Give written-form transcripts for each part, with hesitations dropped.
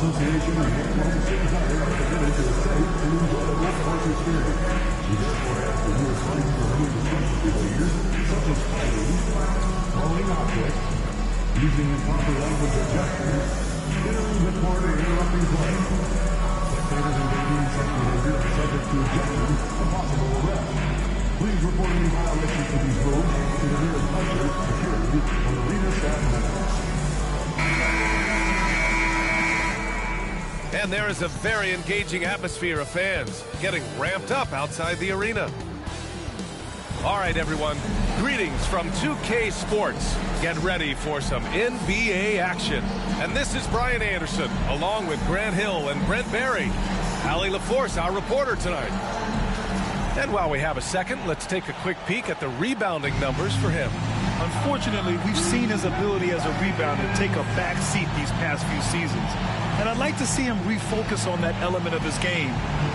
Association and Oklahoma City Thunder are committed to a safe and enjoyable sports experience. We therefore ask that you refrain from any destructive behaviors, such as fighting, throwing objects, using improper language or gestures, entering the court or interrupting play. Spectators engaging in such behavior are subject to ejection and possible arrest. Please report any violations of these rules to the nearest usher, security, or arena staff members. And there is a very engaging atmosphere of fans getting ramped up outside the arena. All right, everyone. Greetings from 2K Sports. Get ready for some NBA action. And this is Brian Anderson, along with Grant Hill and Brent Berry. Allie LaForce, our reporter tonight. And while we have a second, let's take a quick peek at the rebounding numbers for him. Unfortunately, we've seen his ability as a rebounder take a back seat these past few seasons. And I'd like to see him refocus on that element of his game.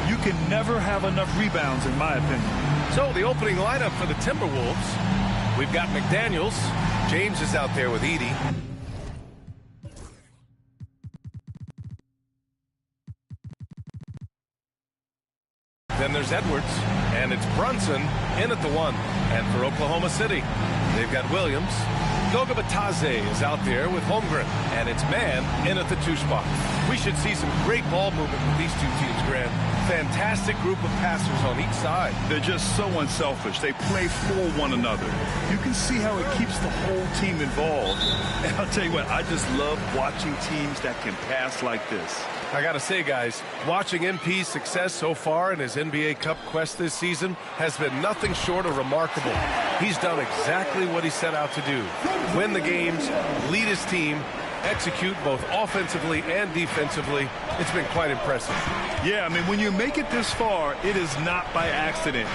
You can never have enough rebounds, in my opinion. So the opening lineup for the Timberwolves. We've got McDaniels. James is out there with Edey. Then there's Edwards, and it's Brunson in at the 1. And for Oklahoma City, they've got Williams. Goga Bitadze is out there with Holmgren, and it's Mann in at the 2 spot. We should see some great ball movement with these two teams, Grant. Fantastic group of passers on each side. They're just so unselfish. They play for one another. You can see how it keeps the whole team involved. And I'll tell you what, I just love watching teams that can pass like this. I gotta say, guys, watching MP's success so far in his NBA Cup quest this season has been nothing short of remarkable. He's done exactly what he set out to do. Win the games, lead his team, execute both offensively and defensively. It's been quite impressive. Yeah, I mean, when you make it this far, it is not by accident.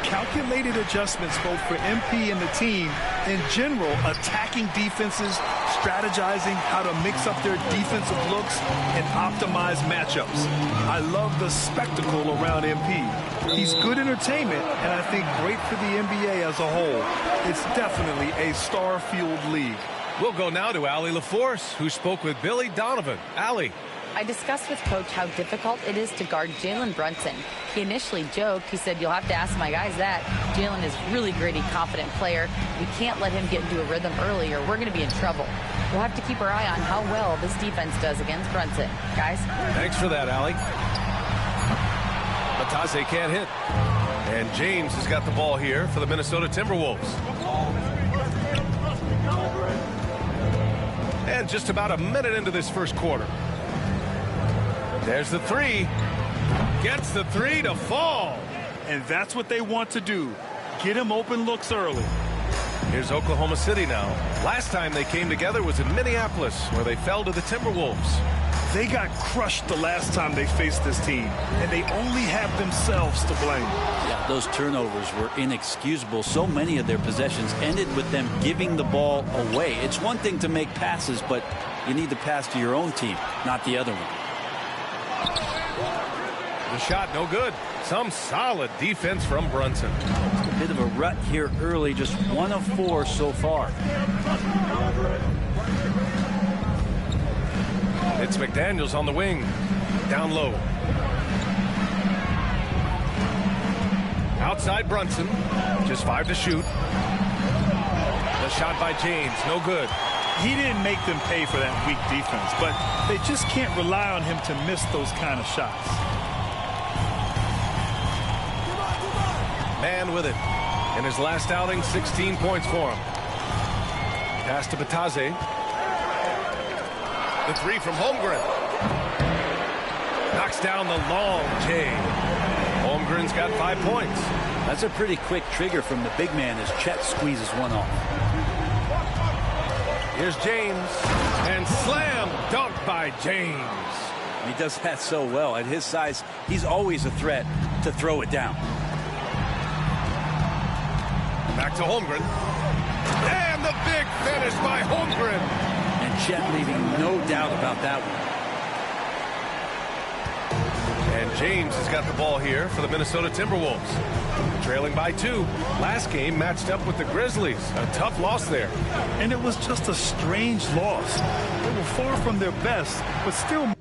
Calculated adjustments both for MP and the team. In general, attacking defenses, strategizing how to mix up their defensive looks and optimize matchups. I love the spectacle around MP. He's good entertainment, and I think great for the NBA as a whole. It's definitely a star-fueled league. We'll go now to Allie LaForce, who spoke with Billy Donovan. Allie. I discussed with Coach how difficult it is to guard Jalen Brunson. He initially joked. He said, you'll have to ask my guys that. Jalen is really gritty, confident player. We can't let him get into a rhythm early or we're going to be in trouble. We'll have to keep our eye on how well this defense does against Brunson. Guys? Thanks for that, Allie. Bitadze can't hit. And James has got the ball here for the Minnesota Timberwolves. And just about a minute into this first quarter. There's the 3. Gets the 3 to fall. And that's what they want to do. Get him open looks early. Here's Oklahoma City now. Last time they came together was in Minneapolis, where they fell to the Timberwolves. They got crushed the last time they faced this team, and they only have themselves to blame. Yeah, those turnovers were inexcusable. So many of their possessions ended with them giving the ball away. It's one thing to make passes, but you need to pass to your own team, not the other one. The shot no good. Some solid defense from Brunson. A bit of a rut here early, just 1 of 4 so far. It's McDaniels on the wing. Down low. Outside Brunson. Just 5 to shoot. The shot by James. No good. He didn't make them pay for that weak defense, but they just can't rely on him to miss those kind of shots. Man with it. In his last outing, 16 points for him. Pass to Bitadze. The 3 from Holmgren. Knocks down the long J. Holmgren's got 5 points. That's a pretty quick trigger from the big man as Chet squeezes one off. Here's James. And slam dunk by James. He does that so well. At his size, he's always a threat to throw it down. Back to Holmgren. And the big finish by Holmgren. And Chet leaving no doubt about that one. And James has got the ball here for the Minnesota Timberwolves. Trailing by 2. Last game matched up with the Grizzlies. A tough loss there. And it was just a strange loss. They were far from their best, but still...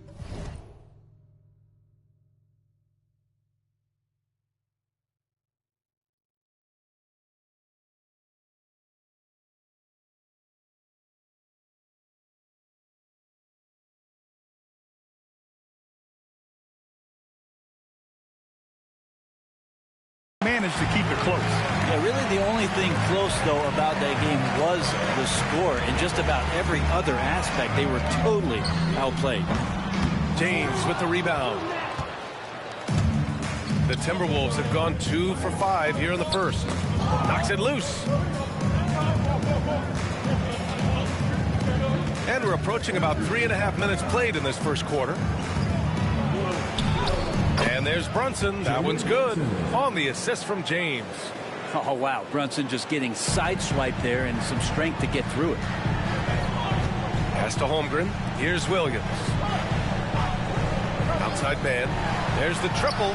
managed to keep it close. Yeah, really the only thing close, though, about that game was the score. In just about every other aspect, they were totally outplayed. James with the rebound. The Timberwolves have gone 2 for 5 here in the first. Knocks it loose. And we're approaching about 3.5 minutes played in this first quarter. And there's Brunson. That one's good. On the assist from James. Oh, wow. Brunson just getting sideswiped there and some strength to get through it. Pass to Holmgren. Here's Williams. Outside man. There's the triple.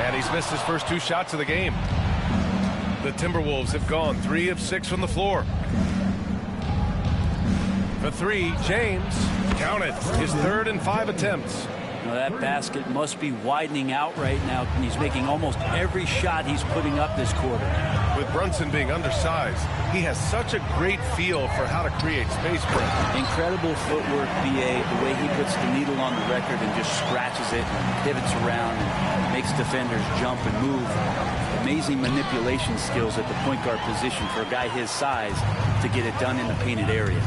And he's missed his first 2 shots of the game. The Timberwolves have gone 3 of 6 from the floor. For 3, James. Count it. His 3rd and 5 attempts. Now that basket must be widening out right now, and he's making almost every shot he's putting up this quarter. With Brunson being undersized, he has such a great feel for how to create space for him. Incredible footwork, BA, the way he puts the needle on the record and just scratches it and pivots around and makes defenders jump and move. Amazing manipulation skills at the point guard position for a guy his size to get it done in the painted area.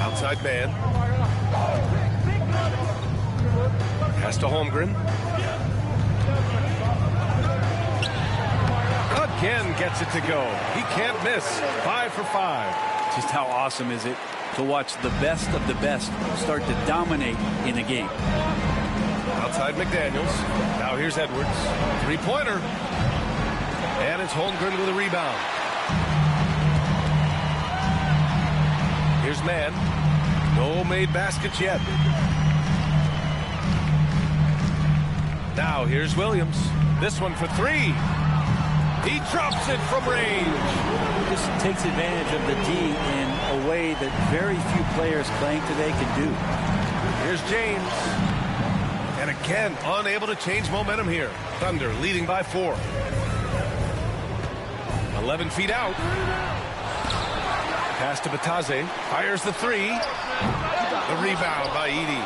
Outside man. Pass to Holmgren. Again gets it to go. He can't miss. 5 for 5. Just how awesome is it to watch the best of the best start to dominate in a game. Outside McDaniels. Now here's Edwards. 3-pointer. And it's Holmgren with a rebound. Here's Mann. No made baskets yet. Now here's Williams. This one for 3. He drops it from range. This takes advantage of the D in a way that very few players playing today can do. Here's James. And again, unable to change momentum here. Thunder leading by 4. 11 feet out. Pass to Batase. Fires the 3. The rebound by Edey.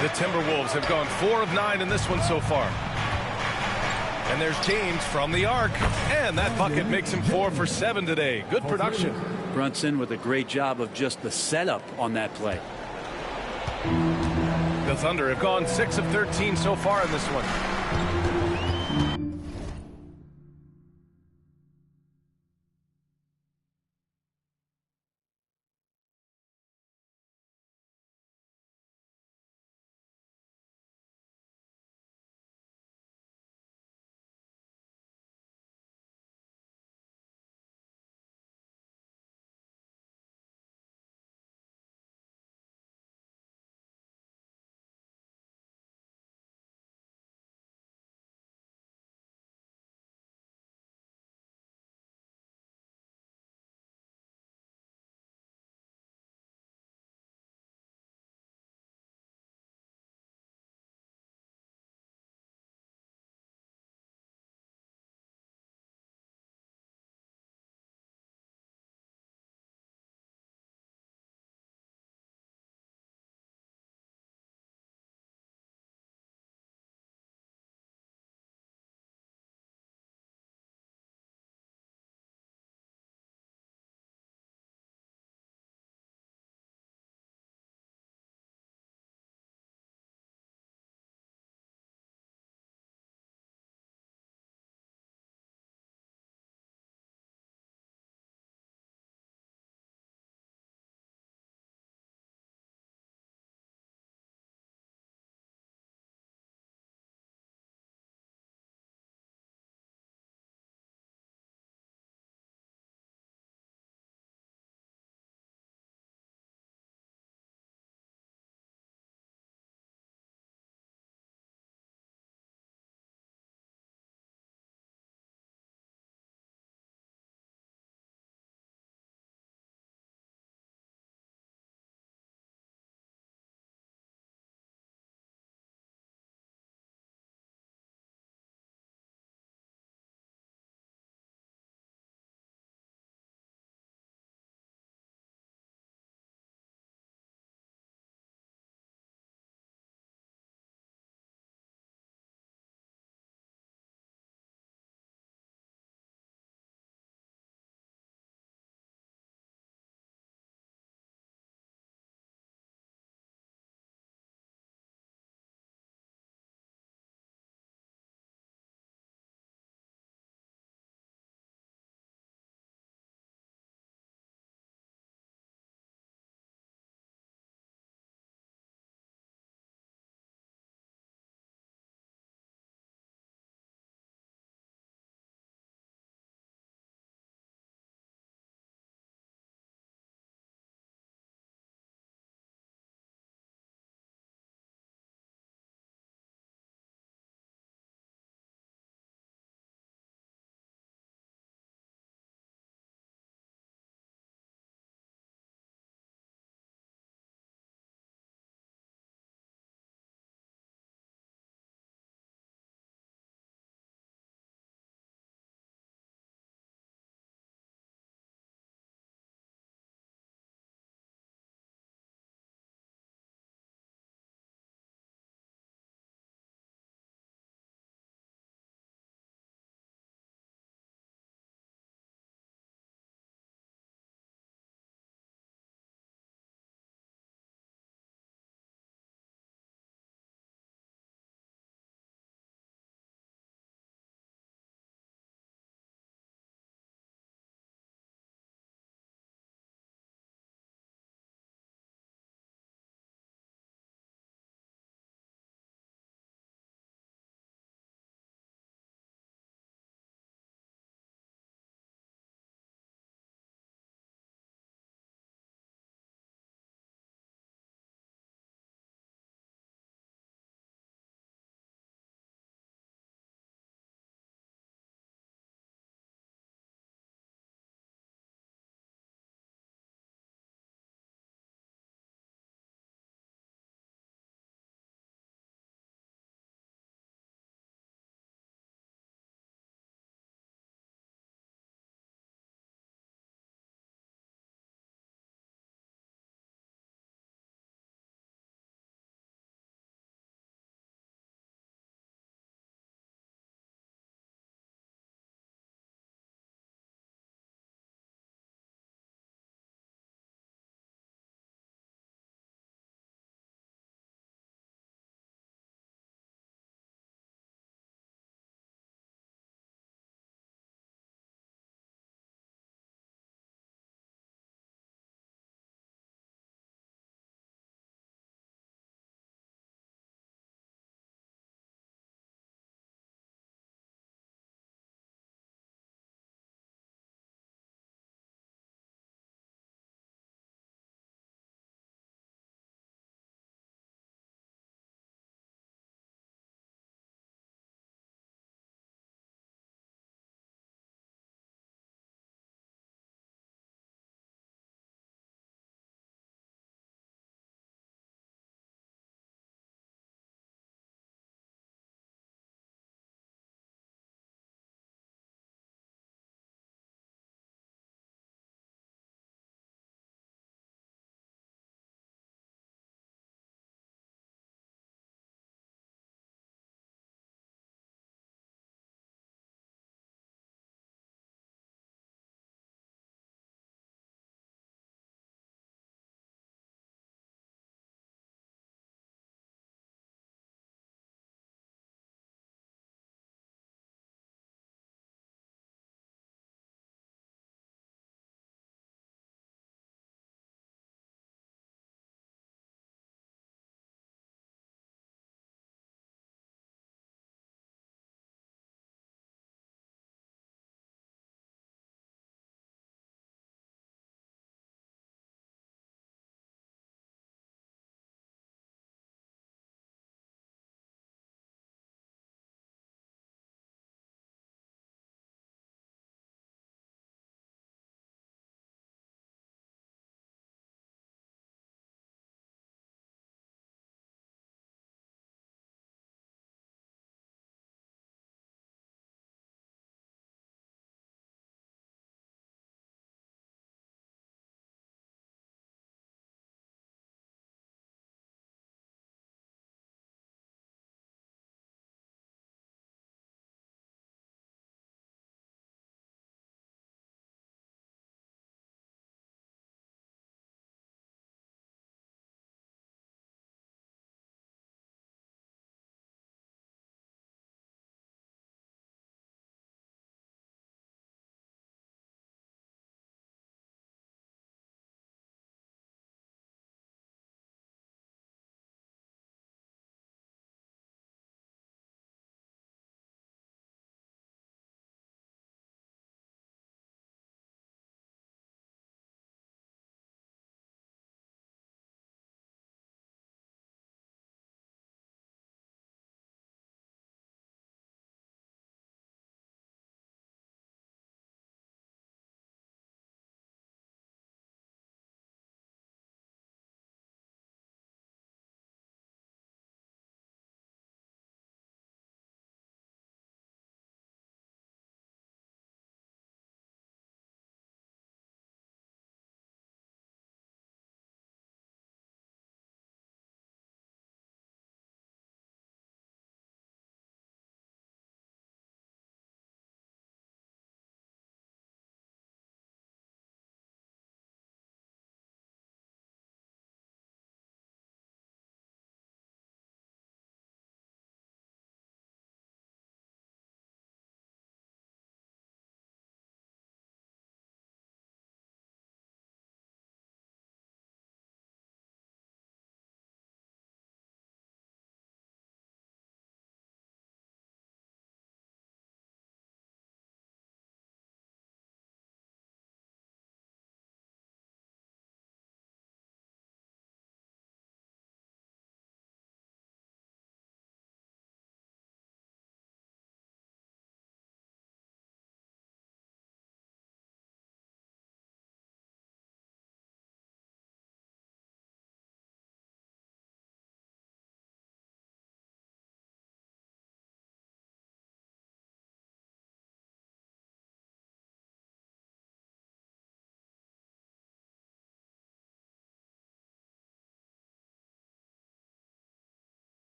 The Timberwolves have gone 4 of 9 in this one so far. And there's James from the arc. And that bucket makes him 4 for 7 today. Good production. Brunson with a great job of just the setup on that play. The Thunder have gone 6 of 13 so far in this one.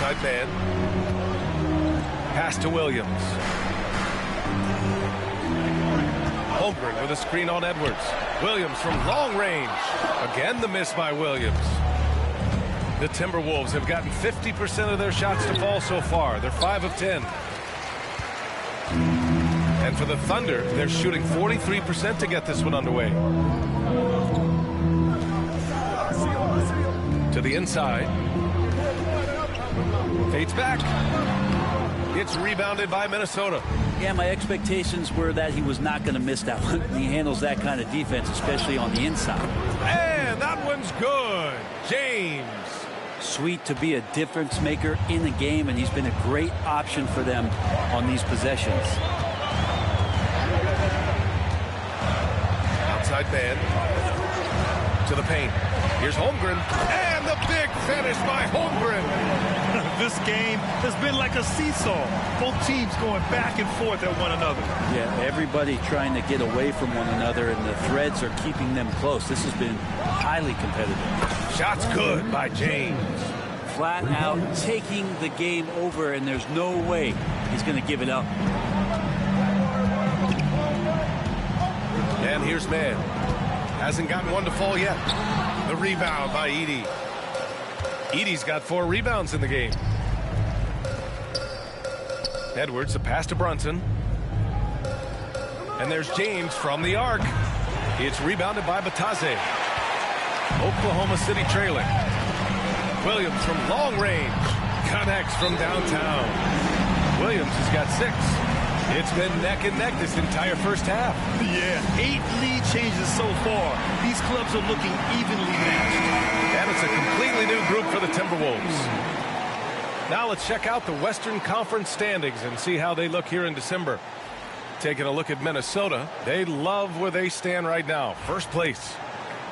Outside man. Pass to Williams. Holmgren with a screen on Edwards. Williams from long range. Again, the miss by Williams. The Timberwolves have gotten 50% of their shots to fall so far. They're 5 of 10. And for the Thunder, they're shooting 43% to get this one underway. To the inside. Fades back. It's rebounded by Minnesota. Yeah, my expectations were that he was not going to miss that one. He handles that kind of defense, especially on the inside. And that one's good. James. Sweet to be a difference maker in the game, and he's been a great option for them on these possessions. Outside man. To the paint. Here's Holmgren. And the big finish by Holmgren. This game has been like a seesaw. Both teams going back and forth at one another. Yeah, everybody trying to get away from one another, and the threads are keeping them close. This has been highly competitive. Shot's good by James. Flat out taking the game over, and there's no way he's going to give it up. And here's man. Hasn't gotten one to fall yet. The rebound by Edey. Edey's got 4 rebounds in the game. Edwards, a pass to Brunson. And there's James from the arc. It's rebounded by Batase. Oklahoma City trailing. Williams from long range. Connects from downtown. Williams has got 6. It's been neck and neck this entire first half. Yeah, 8 lead changes so far. These clubs are looking evenly matched. And it's a completely new group for the Timberwolves. Now let's check out the Western Conference standings and see how they look here in December. Taking a look at Minnesota, they love where they stand right now. First place.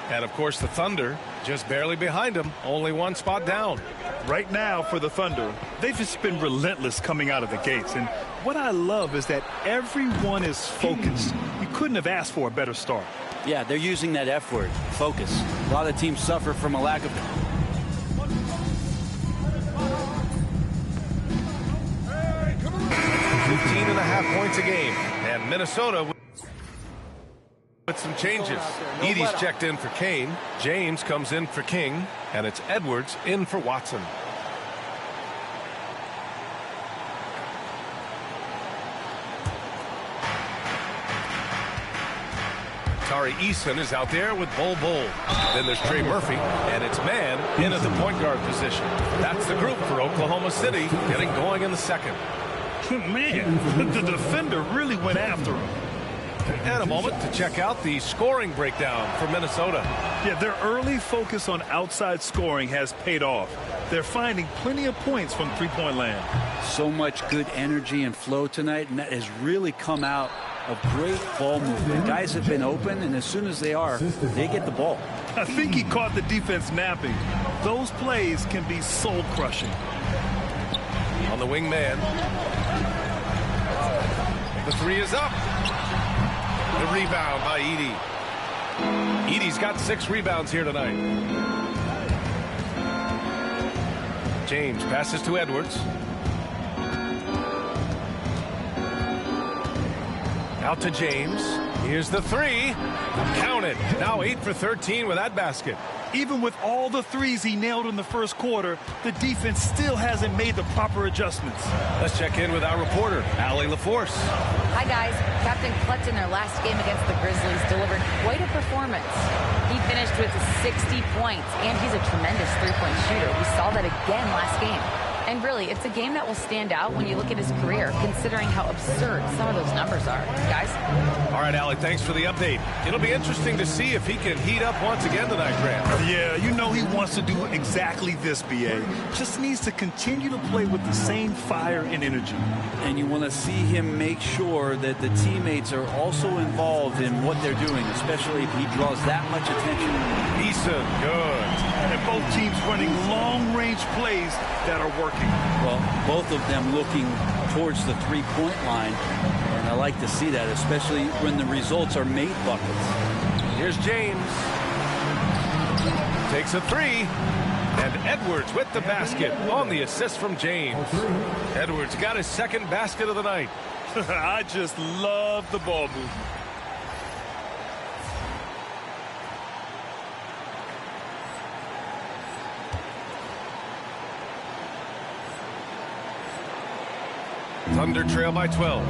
And of course the Thunder just barely behind them, only 1 spot down. Right now for the Thunder, they've just been relentless coming out of the gates. And what I love is that everyone is focused. You couldn't have asked for a better start. Yeah, they're using that F word, focus. A lot of teams suffer from a lack of... 15.5 points a game. And Minnesota with some changes. Edey's checked in for Kane. James comes in for King. And it's Edwards in for Watson. Tari Eason is out there with Bol Bol. Then there's Trey Murphy, and it's man in at the point guard position. That's the group for Oklahoma City, getting going in the second. Man, the defender really went after him. And a moment to check out the scoring breakdown for Minnesota. Yeah, their early focus on outside scoring has paid off. They're finding plenty of points from three-point land. So much good energy and flow tonight, and that has really come out of great ball movement. Guys have been open, and as soon as they are, they get the ball. I think he caught the defense napping. Those plays can be soul-crushing. On the wing man. The 3 is up. The rebound by Edey. Edey's got 6 rebounds here tonight. James passes to Edwards. Out to James. Here's the 3. Count it. Now 8 for 13 with that basket. Even with all the threes he nailed in the first quarter, the defense still hasn't made the proper adjustments. Let's check in with our reporter, Allie LaForce. Hi, guys. Captain Clutch in their last game against the Grizzlies delivered quite a performance. He finished with 60 points, and he's a tremendous three-point shooter. We saw that again last game. And really, it's a game that will stand out when you look at his career, considering how absurd some of those numbers are. Guys? All right, Allie, thanks for the update. It'll be interesting to see if he can heat up once again tonight, Grant. Yeah, you know he wants to do exactly this, B.A. Just needs to continue to play with the same fire and energy. And you want to see him make sure that the teammates are also involved in what they're doing, especially if he draws that much attention. Eason, good. And both teams running long-range plays that are working. Well, both of them looking towards the three-point line, and I like to see that, especially when the results are made buckets. Here's James. Takes a 3. And Edwards with the basket on the assist from James. Edwards got his second basket of the night. I just love the ball movement. Thunder trail by 12.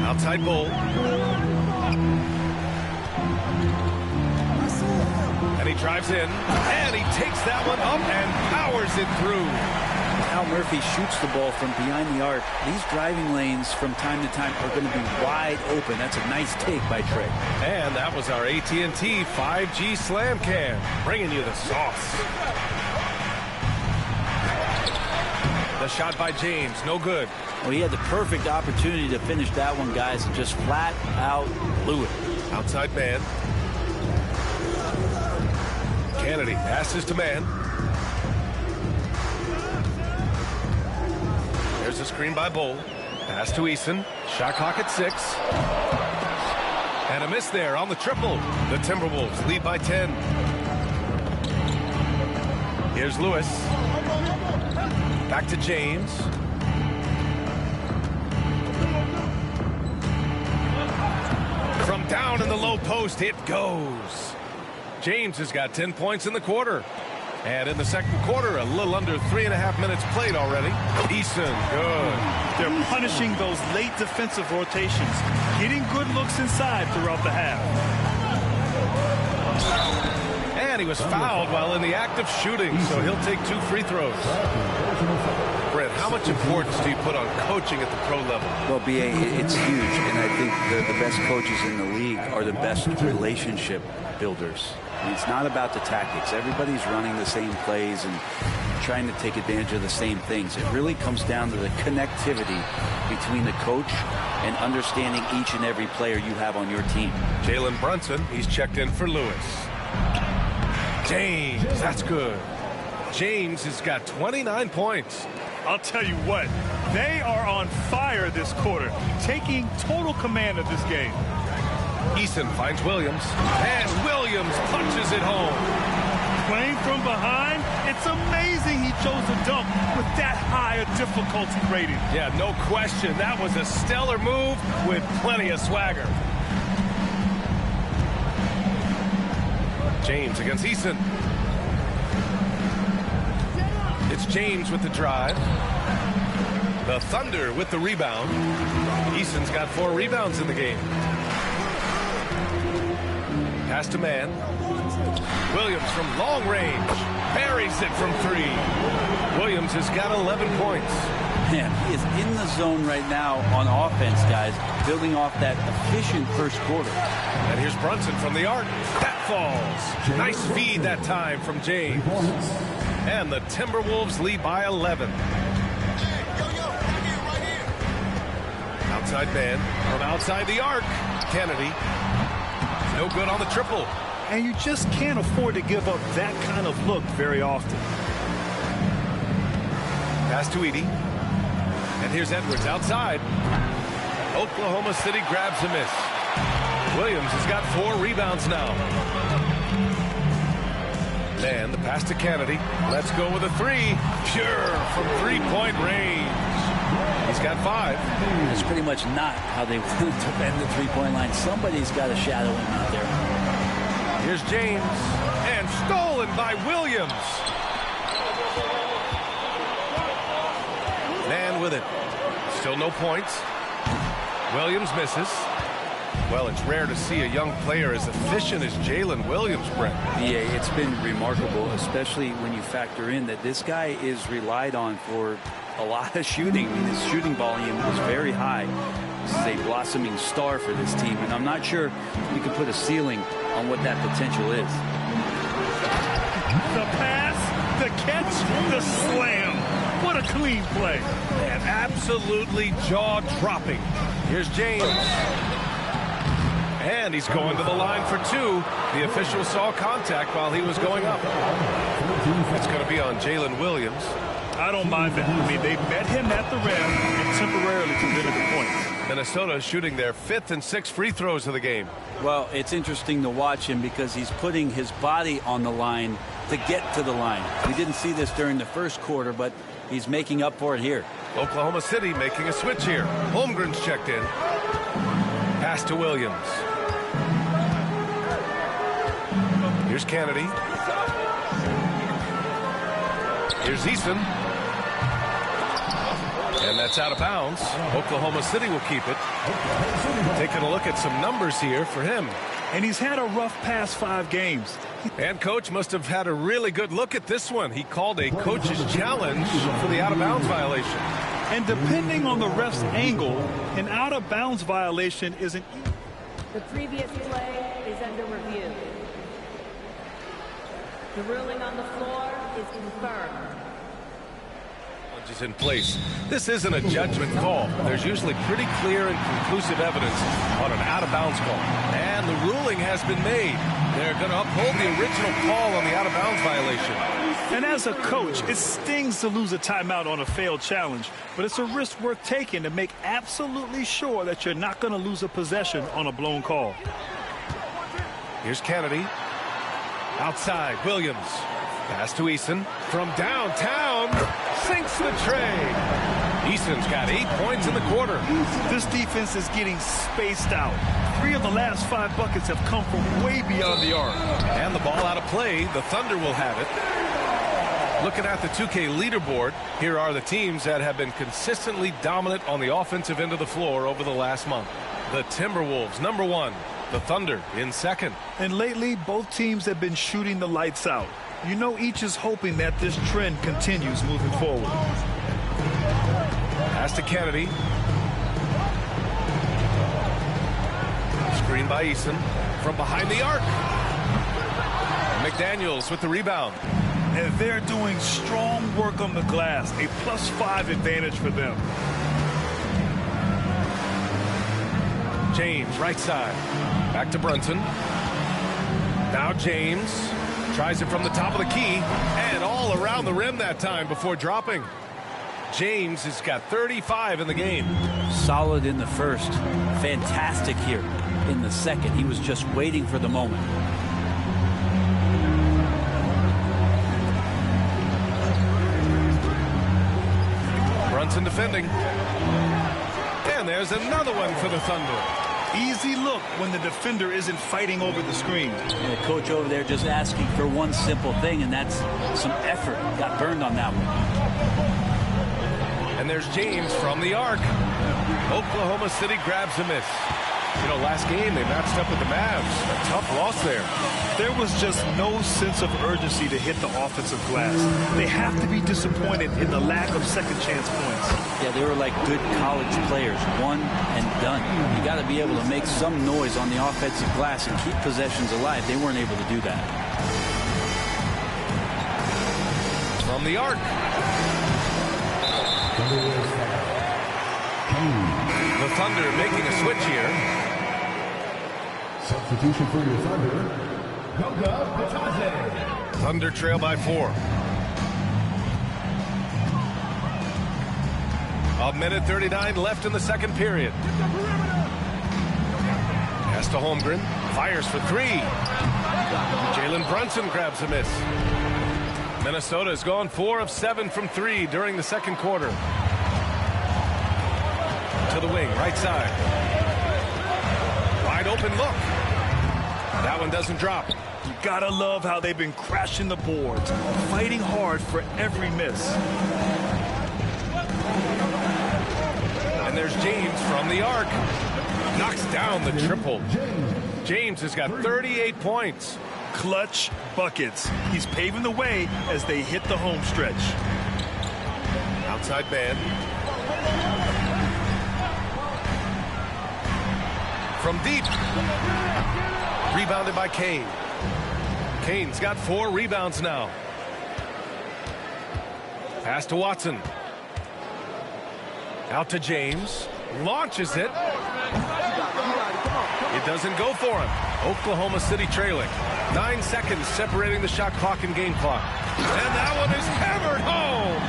Outside Bull. And he drives in. And he takes that one up and powers it through. How Murphy shoots the ball from behind the arc. These driving lanes from time to time are going to be wide open. That's a nice take by Trey. And that was our AT&T 5G Slam Cam, bringing you the sauce. The shot by James, no good. Well, he had the perfect opportunity to finish that one, guys, and just flat out blew it. Outside man. Kennedy passes to man. There's a screen by Bull. Pass to Eason. Shot clock at 6. And a miss there on the triple. The Timberwolves lead by 10. Here's Lewis. Back to James. From down in the low post, it goes. James has got 10 points in the quarter. And in the second quarter, a little under 3.5 minutes played already. Eason, good. They're punishing those late defensive rotations, getting good looks inside throughout the half. And he was fouled while in the act of shooting, so he'll take 2 free throws. Brent, how much importance do you put on coaching at the pro level? Well, B.A., it's huge, and I think the best coaches in the league are the best relationship builders. And it's not about the tactics. Everybody's running the same plays and trying to take advantage of the same things. It really comes down to the connectivity between the coach and understanding each and every player you have on your team. Jalen Brunson, he's checked in for Lewis. James, that's good. James has got 29 points. I'll tell you what, they are on fire this quarter, taking total command of this game. Eason finds Williams, and Williams punches it home. Playing from behind, it's amazing he chose to dunk with that high a difficulty rating. Yeah, no question. That was a stellar move with plenty of swagger. James against Eason. It's James with the drive. The Thunder with the rebound. Eason's got 4 rebounds in the game. Pass to man. Williams from long range. Buries it from 3. Williams has got 11 points. Man, he is in the zone right now on offense, guys, building off that efficient first quarter. And here's Brunson from the arc. That falls. Nice feed that time from James. And the Timberwolves lead by 11. Outside man from outside the arc. Kennedy. No good on the triple. And you just can't afford to give up that kind of look very often. Pass to Edey. And here's Edwards outside. Oklahoma City grabs a miss. Williams has got 4 rebounds now. And the pass to Kennedy. Let's go with a 3. Pure from 3-point range. He's got 5. It's pretty much not how they want to defend the 3-point line. Somebody's got to shadow him out there. Here's James. And stolen by Williams. Man with it. Still no points. Williams misses. Well, it's rare to see a young player as efficient as Jalen Williams, Brent. Yeah, it's been remarkable, especially when you factor in that this guy is relied on for a lot of shooting. I mean, his shooting volume is very high. This is a blossoming star for this team, and I'm not sure we can put a ceiling on what that potential is. The pass, the catch, the slam. What a clean play. And absolutely jaw-dropping. Here's James. And he's going to the line for 2. The official saw contact while he was going up. It's going to be on Jalen Williams. I don't mind that. I mean, they met him at the rim and temporarily prevented the points. Minnesota shooting their 5th and 6th free throws of the game. Well, it's interesting to watch him because he's putting his body on the line to get to the line. We didn't see this during the first quarter, but he's making up for it here. Oklahoma City making a switch here. Holmgren's checked in. Pass to Williams. Here's Kennedy. Here's Eason. And that's out of bounds. Oklahoma City will keep it. Taking a look at some numbers here for him. And he's had a rough past 5 games. And coach must have had a really good look at this one. He called a coach's challenge for the out-of-bounds violation. And depending on the ref's angle, an out-of-bounds violation isn't. The previous play is under review. The ruling on the floor is confirmed. Is in place. This isn't a judgment call. There's usually pretty clear and conclusive evidence on an out-of-bounds call. And the ruling has been made. They're going to uphold the original call on the out-of-bounds violation. And as a coach, it stings to lose a timeout on a failed challenge, but it's a risk worth taking to make absolutely sure that you're not going to lose a possession on a blown call. Here's Kennedy. Outside, Williams. Pass to Eason. From downtown, sinks the tray. Eason's got 8 points in the quarter. This defense is getting spaced out. 3 of the last 5 buckets have come from way beyond the arc. And the ball out of play. The Thunder will have it. Looking at the 2K leaderboard, here are the teams that have been consistently dominant on the offensive end of the floor over the last month. The Timberwolves, number 1. The Thunder in 2nd. And lately, both teams have been shooting the lights out. You know, each is hoping that this trend continues moving forward. Pass to Kennedy. Screen by Eason. From behind the arc. McDaniels with the rebound. And they're doing strong work on the glass. A +5 advantage for them. James, right side. Back to Brunson. Now James. Tries it from the top of the key, and all around the rim that time before dropping. James has got 35 in the game. Solid in the first. Fantastic here in the second. He was just waiting for the moment. Brunson defending. And there's another one for the Thunder. Easy look when the defender isn't fighting over the screen. And the coach over there just asking for one simple thing, and that's some effort. Got burned on that one. And there's James from the arc. Oklahoma City grabs a miss. You know, last game they matched up with the Mavs. A tough loss there. There was just no sense of urgency to hit the offensive glass. They have to be disappointed in the lack of second chance points. Yeah, they were like good college players, one and done. You got to be able to make some noise on the offensive glass and keep possessions alive. They weren't able to do that. From the arc. The Thunder making a switch here. Substitution for your Thunder. Goga Bitadze. Thunder trail by 4. A minute 39 left in the second period. Pass to Holmgren. Fires for 3. Jalen Brunson grabs a miss. Minnesota has gone 4 of 7 from 3 during the second quarter. To the wing, right side. Wide open look. That one doesn't drop. You gotta love how they've been crashing the boards, fighting hard for every miss. And there's James from the arc. Knocks down the triple. James has got 38 points. Clutch buckets. He's paving the way as they hit the home stretch. Outside man. From deep. Rebounded by Kane. Kane's got 4 rebounds now. Pass to Watson. Out to James. Launches it. It doesn't go for him. Oklahoma City trailing. 9 seconds separating the shot clock and game clock. And that one is hammered home.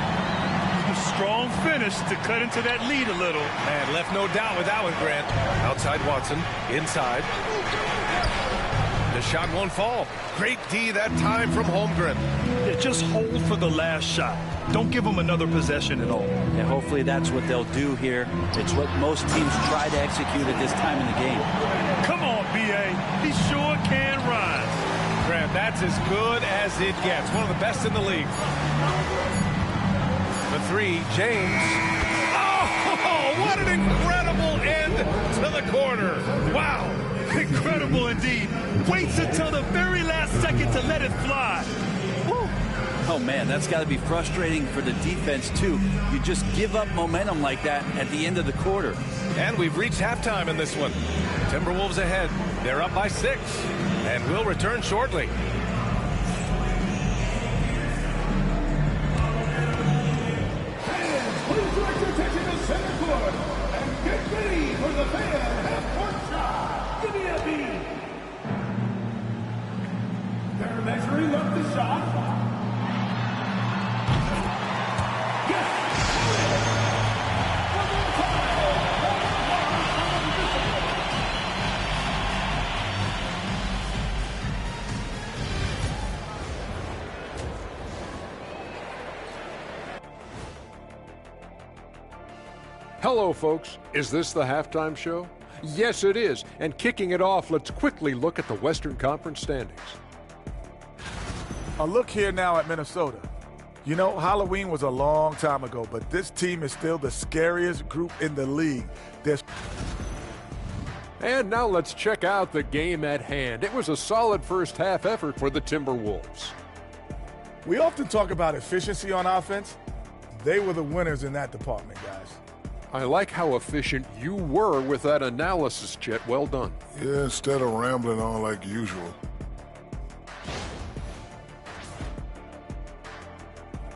strong finish to cut into that lead a little. And left no doubt with that one, Grant. Outside Watson, inside. The shot won't fall. Great D that time from Holmgren. Yeah, just hold for the last shot. Don't give them another possession at all. And hopefully that's what they'll do here. It's what most teams try to execute at this time in the game. Come on, B.A. He sure can rise. Grant, that's as good as it gets. One of the best in the league. The three, James. Oh, what an incredible end to the corner. Wow. Incredible indeed. Waits until the very last second to let it fly. Woo. Oh, man, that's got to be frustrating for the defense, too. You just give up momentum like that at the end of the quarter. And we've reached halftime in this one. Timberwolves ahead. They're up by 6. And we'll return shortly. Fans, please direct your attention to center court and get ready for the fan half-court shot. Give me a beat. They're measuring up the shot. Hello, folks. Is this the halftime show? Yes, it is. And kicking it off, let's quickly look at the Western Conference standings. A look here now at Minnesota. You know, Halloween was a long time ago, but this team is still the scariest group in the league. And now let's check out the game at hand. It was a solid first half effort for the Timberwolves. We often talk about efficiency on offense. They were the winners in that department, guys. I like how efficient you were with that analysis, Chet. Well done. Yeah, instead of rambling on like usual.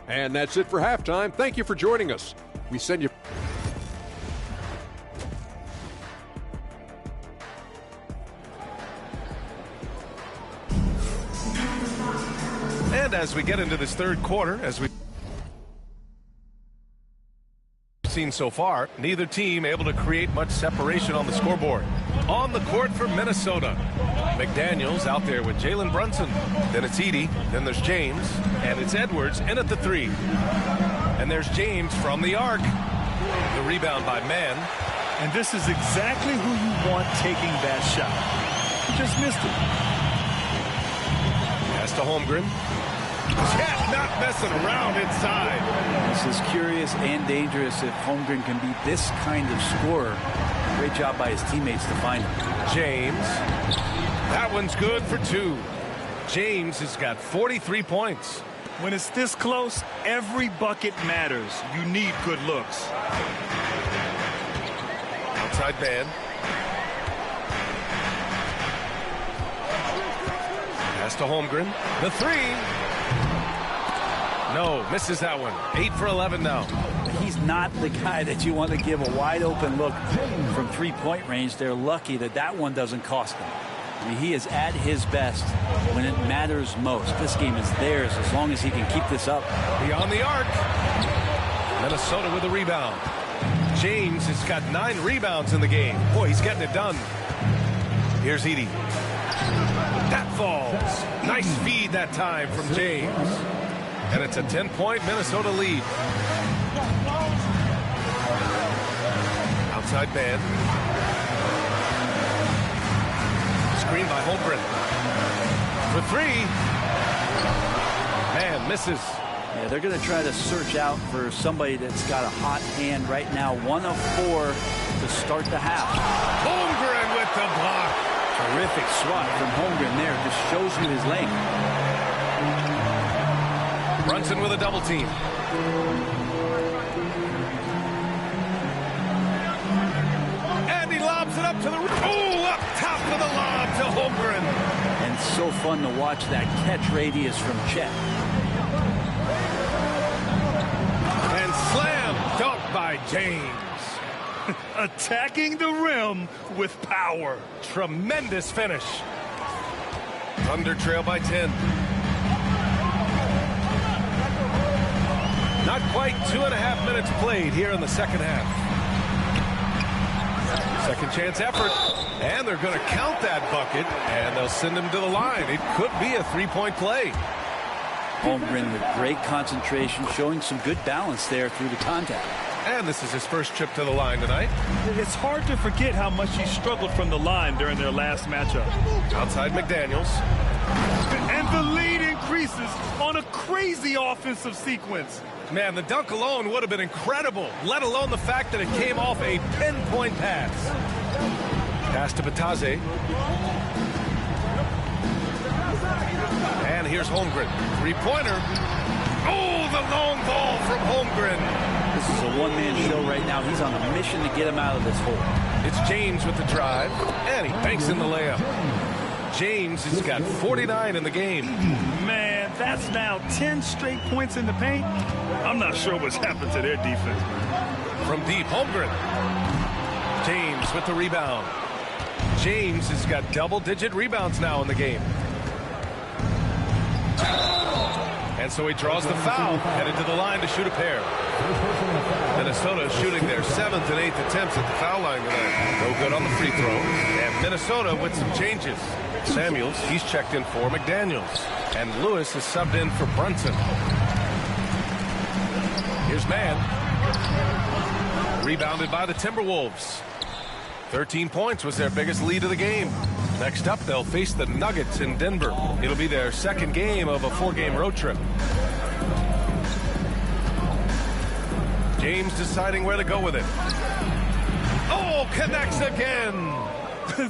And that's it for halftime. Thank you for joining us. We send you... And as we get into this third quarter, as we've seen so far, neither team able to create much separation on the scoreboard. On the court for Minnesota, McDaniels out there with Jalen Brunson. Then it's Edey, then there's James, and it's Edwards in at the 3. And there's James from the arc. The rebound by Mann. And this is exactly who you want taking that shot. He just missed it. Pass to Holmgren. Chet not messing around inside. This is curious and dangerous if Holmgren can be this kind of scorer. Great job by his teammates to find him. James. That one's good for 2. James has got 43 points. When it's this close, every bucket matters. You need good looks. Outside man. Pass to Holmgren. The 3. No, misses that one. 8 for 11 now. He's not the guy that you want to give a wide open look from three-point range. They're lucky that that one doesn't cost them. I mean, he is at his best when it matters most. This game is theirs as long as he can keep this up. Beyond the arc. Minnesota with a rebound. James has got 9 rebounds in the game. Boy, he's getting it done. Here's Edey. That falls. Nice feed that time from James. And it's a 10-point Minnesota lead. Outside man. Screen by Holmgren. For 3. Man misses. Yeah, they're going to try to search out for somebody that's got a hot hand right now. 1 of 4 to start the half. Holmgren with the block. Terrific swat from Holmgren there. Just shows you his length. Brunson with a double team. And he lobs it up to the... Oh, up top of the lob to Holmgren. And so fun to watch that catch radius from Chet. And slam dunk by James. Attacking the rim with power. Tremendous finish. Thunder trail by 10. Not quite 2.5 minutes played here in the second half. Second chance effort, and they're going to count that bucket, and they'll send him to the line. It could be a three-point play. Holmgren with great concentration, showing some good balance there through the contact. And this is his first trip to the line tonight. It's hard to forget how much he struggled from the line during their last matchup. Outside McDaniels. And the lead increases on a crazy offensive sequence. Man, the dunk alone would have been incredible, let alone the fact that it came off a pinpoint pass. Pass to Batase. And here's Holmgren. Three-pointer. Oh, the long ball from Holmgren. This is a one-man show right now. He's on a mission to get him out of this hole. It's James with the drive, and he banks in the layup. James has got 49 in the game. Man, that's now 10 straight points in the paint. I'm not sure what's happened to their defense. From deep, Holmgren. James with the rebound. James has got double-digit rebounds now in the game. And so he draws the foul, headed to the line to shoot a pair. Minnesota shooting their 7th and 8th attempts at the foul line tonight. No good on the free throw. And Minnesota with some changes. Samuels, he's checked in for McDaniels. And Lewis is subbed in for Brunson. Here's Mann. Rebounded by the Timberwolves. 13 points was their biggest lead of the game. Next up, they'll face the Nuggets in Denver. It'll be their second game of a 4-game road trip. James deciding where to go with it. Oh, connects again.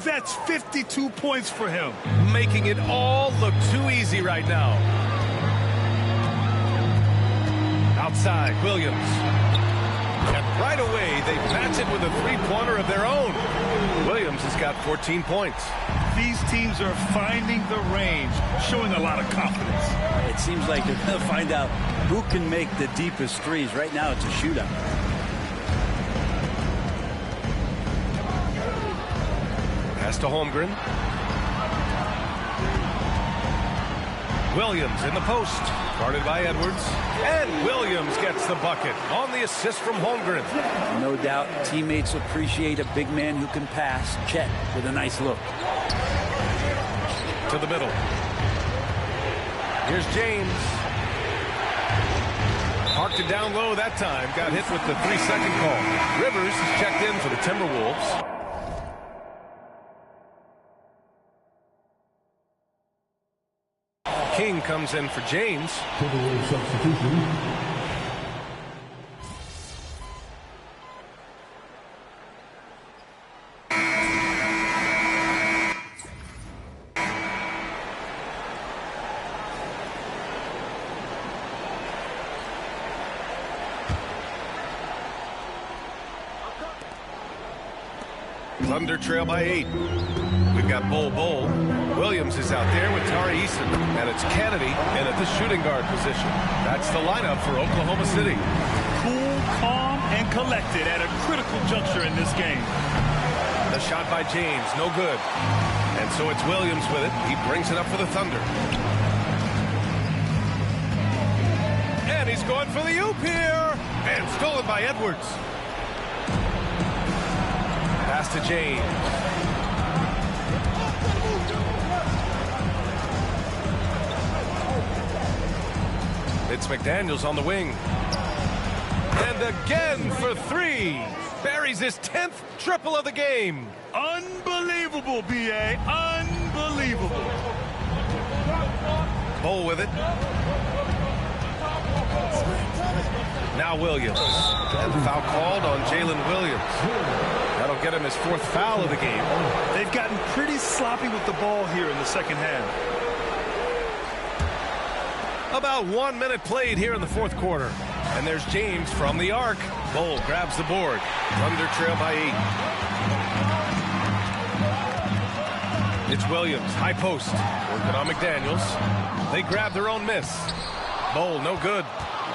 That's 52 points for him. Making it all look too easy right now. Outside, Williams. And right away, they match it with a three-pointer of their own. Williams has got 14 points. These teams are finding the range, showing a lot of confidence. It seems like they're going to find out who can make the deepest threes. Right now, it's a shootout. Pass to Holmgren. Williams in the post. Guarded by Edwards. And Williams gets the bucket on the assist from Holmgren. No doubt teammates appreciate a big man who can pass. Chet with a nice look. To the middle. Here's James. Parked it down low that time. Got hit with the 3-second call. Rivers is checked in for the Timberwolves. King comes in for James. Timberwolves substitution. Thunder trail by 8. We've got Bol. Williams is out there with Tari Eason. And it's Kennedy in at the shooting guard position. That's the lineup for Oklahoma City. Cool, calm, and collected at a critical juncture in this game. The shot by James, no good. And so it's Williams with it. He brings it up for the Thunder. And he's going for the oop here. And stolen by Edwards. Pass to James. It's McDaniels on the wing. And again for 3. Buries his 10th triple of the game. Unbelievable, B.A. Unbelievable. Bol with it. Now Williams. And foul called on Jalen Williams. That'll get him his 4th foul of the game. They've gotten pretty sloppy with the ball here in the second half. About 1 minute played here in the 4th quarter. And there's James from the arc. Bol grabs the board. Thunder trail by 8. It's Williams, high post. Working on McDaniels. They grab their own miss. Bol, no good.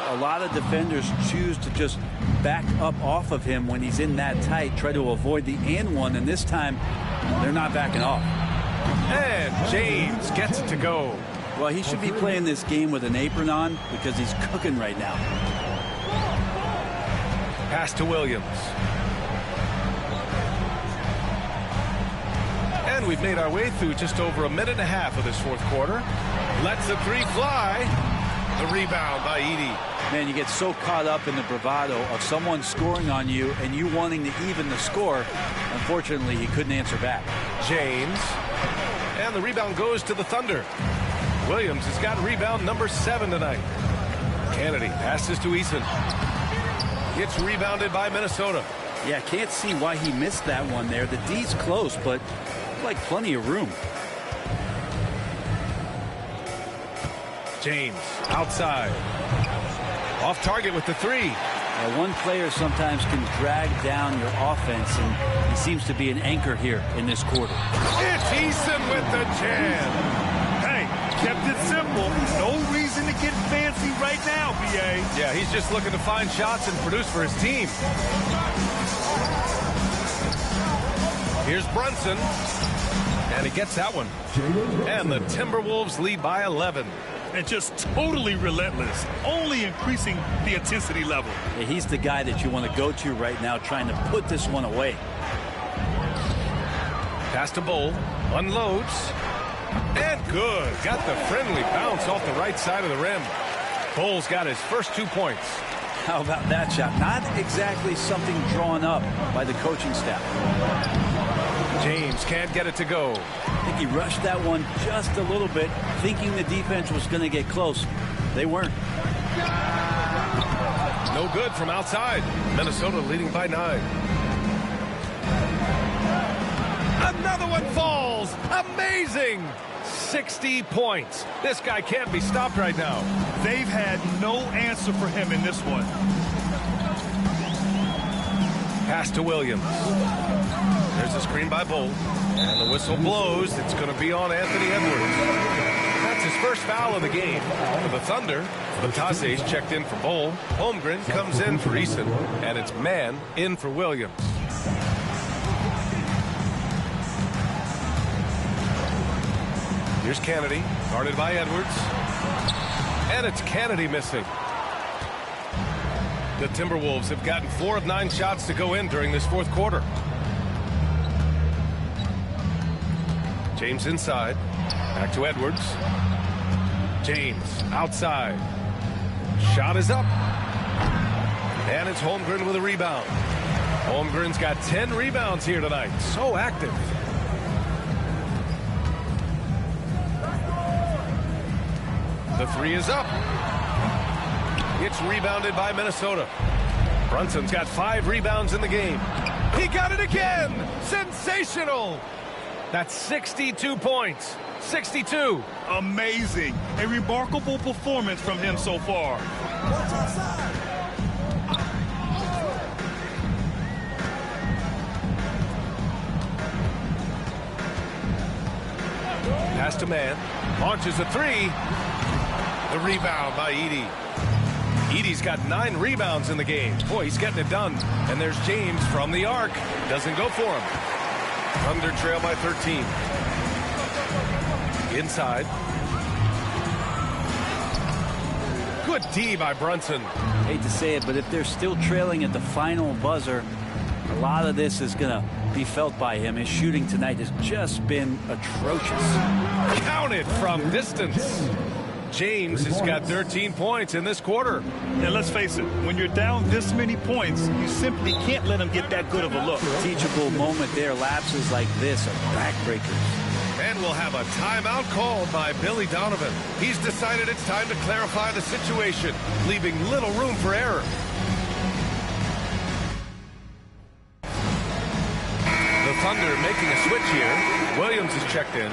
A lot of defenders choose to just back up off of him when he's in that tight, try to avoid the and one, and this time they're not backing off. And James gets it to go. Well, he should be playing this game with an apron on because he's cooking right now. Pass to Williams. And we've made our way through just over a minute and a half of this fourth quarter. Lets the three fly. The rebound by Edey. Man, you get so caught up in the bravado of someone scoring on you and you wanting to even the score. Unfortunately, he couldn't answer back. James. And the rebound goes to the Thunder. Williams has got rebound number 7 tonight. Kennedy passes to Eason. It's rebounded by Minnesota. Yeah, can't see why he missed that one there. The D's close, but like plenty of room. James outside. Off target with the three. One player sometimes can drag down your offense, and he seems to be an anchor here in this quarter. It's Eason with the jam. Hey, kept it simple. No reason to get fancy right now, B.A. Yeah, he's just looking to find shots and produce for his team. Here's Brunson. And he gets that one. And the Timberwolves lead by 11. And just totally relentless, only increasing the intensity level. Yeah, he's the guy that you want to go to right now, trying to put this one away. Pass to Bull, unloads, and good. Got the friendly bounce off the right side of the rim. Bull's got his first 2 points. How about that shot? Not exactly something drawn up by the coaching staff. James can't get it to go. I think he rushed that one just a little bit, thinking the defense was going to get close. They weren't. No good from outside. Minnesota leading by 9. Another one falls. Amazing. 60 points. This guy can't be stopped right now. They've had no answer for him in this one. Pass to Williams. There's a screen by Bull. And the whistle blows. It's going to be on Anthony Edwards. That's his first foul of the game. For the Thunder, Vatase's checked in for Bull. Holmgren comes in for Eason. And it's man in for Williams. Here's Kennedy, guarded by Edwards. And it's Kennedy missing. The Timberwolves have gotten 4 of 9 shots to go in during this fourth quarter. James inside. Back to Edwards. James outside. Shot is up. And it's Holmgren with a rebound. Holmgren's got 10 rebounds here tonight. So active. The three is up. It's rebounded by Minnesota. Brunson's got 5 rebounds in the game. He got it again. Sensational. That's 62 points. 62. Amazing. A remarkable performance from him so far. Pass to man. Launches a 3. The rebound by Edey. Edey's got 9 rebounds in the game. Boy, he's getting it done. And there's James from the arc. Doesn't go for him. Thunder trail by 13. Inside. Good D by Brunson. Hate to say it, but if they're still trailing at the final buzzer, a lot of this is going to be felt by him. His shooting tonight has just been atrocious. Counted from distance. James has got 13 points in this quarter. And let's face it, when you're down this many points, you simply can't let him get that good of a look. Teachable moment there. Lapses like this are backbreakers. And we'll have a timeout called by Billy Donovan. He's decided it's time to clarify the situation, leaving little room for error. The Thunder making a switch here. Williams is checked in.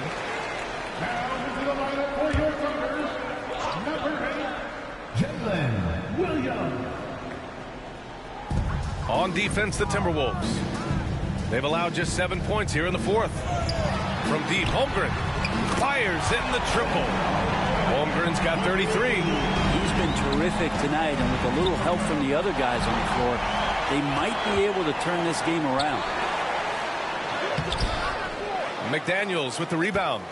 On defense, the Timberwolves. They've allowed just 7 points here in the fourth. From deep, Holmgren fires in the triple. Holmgren's got 33. He's been terrific tonight, and with a little help from the other guys on the floor, they might be able to turn this game around. McDaniels with the rebound.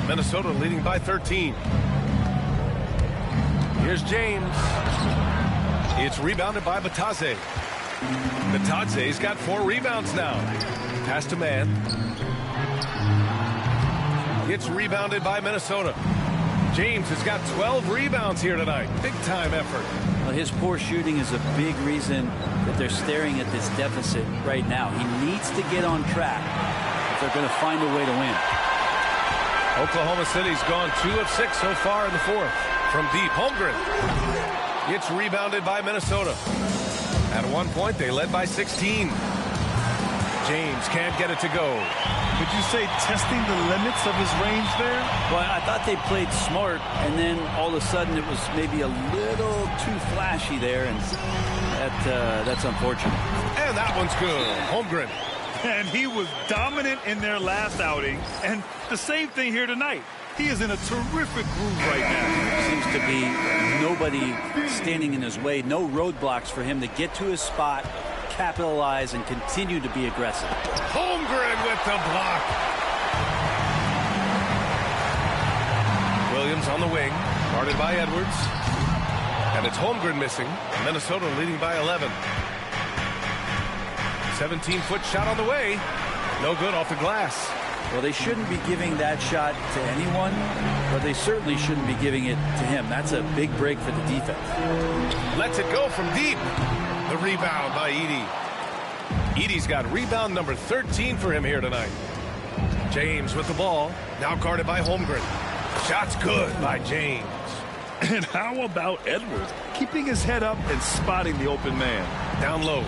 Minnesota leading by 13. Here's James. It's rebounded by Batase. Batadze's got 4 rebounds now. Pass to man. It's rebounded by Minnesota. James has got 12 rebounds here tonight. Big time effort. Well, his poor shooting is a big reason that they're staring at this deficit right now. He needs to get on track if they're going to find a way to win. Oklahoma City's gone 2 of 6 so far in the 4th. From deep, Holmgren. It's rebounded by Minnesota. At one point, they led by 16. James can't get it to go. Would you say testing the limits of his range there? Well, I thought they played smart, and then all of a sudden it was maybe a little too flashy there, and that's unfortunate. And that one's good. Holmgren. And he was dominant in their last outing, and the same thing here tonight. He is in a terrific groove right now. Seems to be nobody standing in his way, no roadblocks for him to get to his spot, capitalize, and continue to be aggressive. Holmgren with the block. Williams on the wing, guarded by Edwards. And it's Holmgren missing. Minnesota leading by 11. 17-foot shot on the way. No good off the glass. Well, they shouldn't be giving that shot to anyone, but they certainly shouldn't be giving it to him. That's a big break for the defense. Lets it go from deep. The rebound by Edey. Edey's got rebound number 13 for him here tonight. James with the ball, now guarded by Holmgren. Shot's good by James. And how about Edwards? Keeping his head up and spotting the open man. Down low.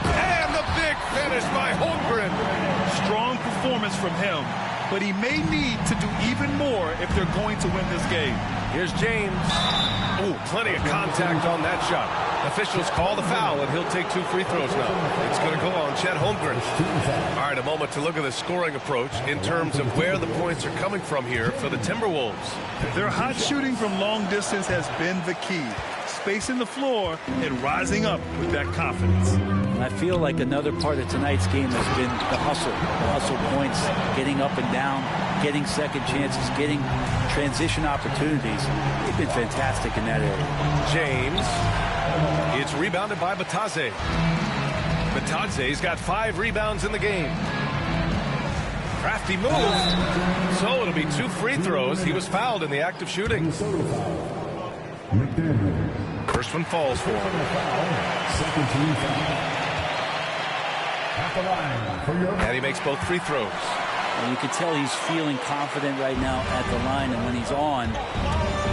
And the big finish by Holmgren. Strong performance from him, but he may need to do even more if they're going to win this game. Here's James. Ooh, plenty of contact on that shot. Officials call the foul, and he'll take 2 free throws now. It's going to go on Chet Holmgren. All right, a moment to look at the scoring approach in terms of where the points are coming from here for the Timberwolves. Their hot shooting from long distance has been the key. Spacing the floor and rising up with that confidence. And I feel like another part of tonight's game has been the hustle. The hustle points, getting up and down, getting second chances, getting transition opportunities. They've been fantastic in that area. James. It's rebounded by Batadze. Batadze's got 5 rebounds in the game. Crafty move. So it'll be 2 free throws. He was fouled in the act of shooting. First one falls for him. Second team foul. At the line for your... And he makes both free throws. And you can tell he's feeling confident right now at the line, and when he's on,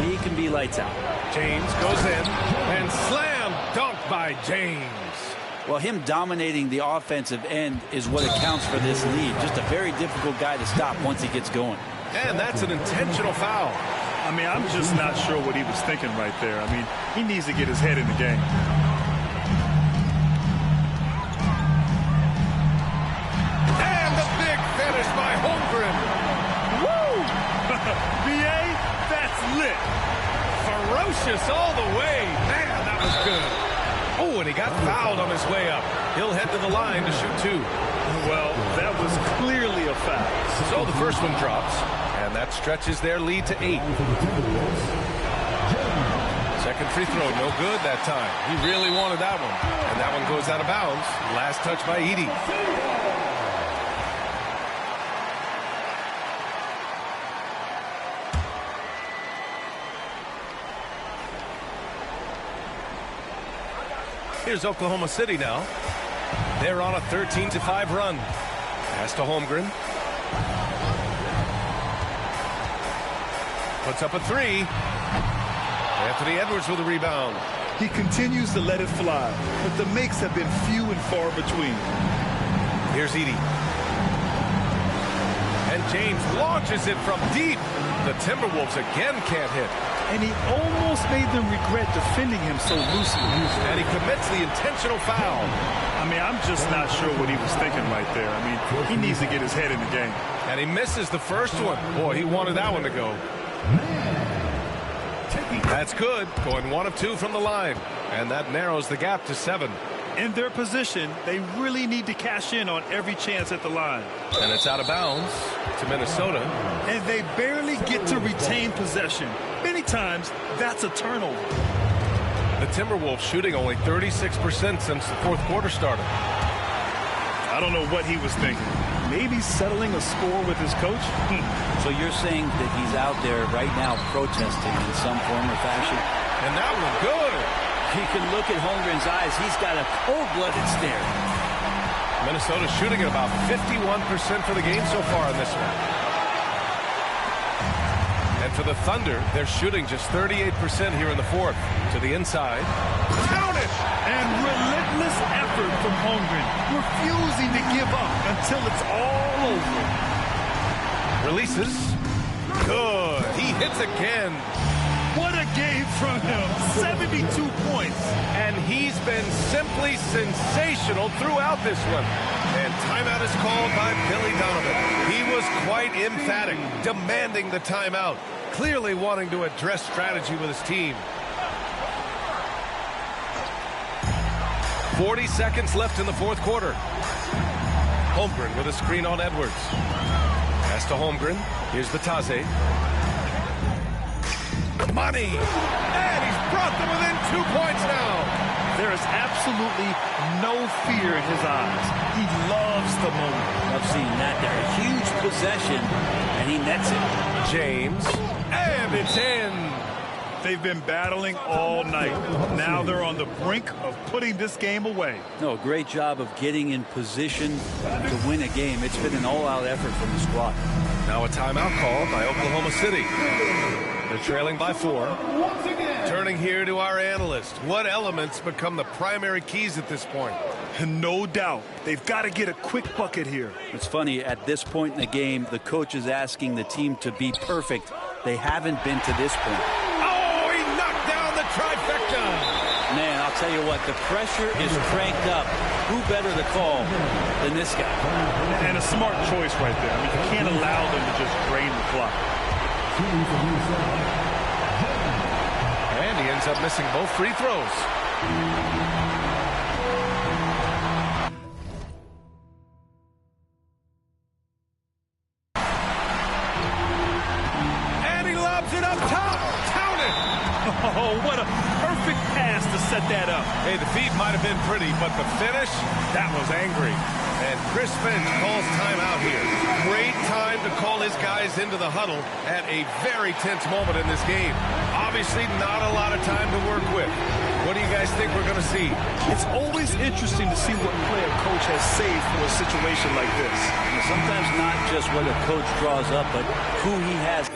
he can be lights out. James goes in and slam dunk by James. Well, him dominating the offensive end is what accounts for this lead. Just a very difficult guy to stop once he gets going. And that's an intentional foul. I mean, I'm just not sure what he was thinking right there. I mean, he needs to get his head in the game. And the big finish by Holmgren. Woo! B.A., that's lit. Ferocious all the way. Man, that was good. Oh, and he got fouled on his way up. He'll head to the line to shoot 2. Well, that was clearly a foul. So the first one drops, and that stretches their lead to 8. Second free throw, no good that time. He really wanted that one. And that one goes out of bounds. Last touch by Edey. Here's Oklahoma City now. They're on a 13-5 run. Pass to Holmgren. Puts up a 3. Anthony Edwards with a rebound. He continues to let it fly, but the makes have been few and far between. Here's Edey. And James launches it from deep. The Timberwolves again can't hit. And he almost made them regret defending him so loosely. And he commits the intentional foul. I mean, I'm just not sure what he was thinking right there. I mean, he needs to get his head in the game. And he misses the first one. Boy, he wanted that one to go. That's good. Going 1 of 2 from the line. And that narrows the gap to 7. In their position, they really need to cash in on every chance at the line. And it's out of bounds to Minnesota. And they barely get to retain possession. Many times, that's a turnover. The Timberwolves shooting only 36% since the fourth quarter started. I don't know what he was thinking. Maybe settling a score with his coach? So you're saying that he's out there right now protesting in some form or fashion? And that one good. You can look at Holmgren's eyes. He's got a cold-blooded stare. Minnesota shooting at about 51% for the game so far in this one. And for the Thunder, they're shooting just 38% here in the fourth. To the inside. Count it! And relentless effort from Holmgren, refusing to give up until it's all over. Releases. Good. He hits again. What a game from him. 72 points. And he's been simply sensational throughout this one. And timeout is called by Billy Donovan. He was quite emphatic, demanding the timeout, clearly wanting to address strategy with his team. 40 seconds left in the fourth quarter. Holmgren with a screen on Edwards. Pass to Holmgren. Here's Batase. Money! And he's brought them within 2 points now. There is absolutely no fear in his eyes. He loves the moment. I've seen that there. A huge possession, and he nets it. James. And it's in. They've been battling all night. Now they're on the brink of putting this game away. No, great job of getting in position to win a game. It's been an all-out effort from the squad. Now a timeout called by Oklahoma City. They're trailing by 4. Turning here to our analyst. What elements become the primary keys at this point? No doubt. They've got to get a quick bucket here. It's funny, at this point in the game, the coach is asking the team to be perfect. They haven't been to this point. Oh, he knocked down the trifecta. Man, I'll tell you what, the pressure is cranked up. Who better to call than this guy? And a smart choice right there. I mean, you can't allow them to just drain the clock. And he ends up missing both free throws. And he lobs it up top. Count it. Oh, what a perfect pass to set that up. Hey, the feed might have been pretty, but the finish, that was angry. And Chris Finch calls timeout here. Great time to call his guys into the huddle at a very tense moment in this game. Obviously, not a lot of time to work with. What do you guys think we're going to see? It's always interesting to see what play a coach has saved for a situation like this. Sometimes not just what a coach draws up, but who he has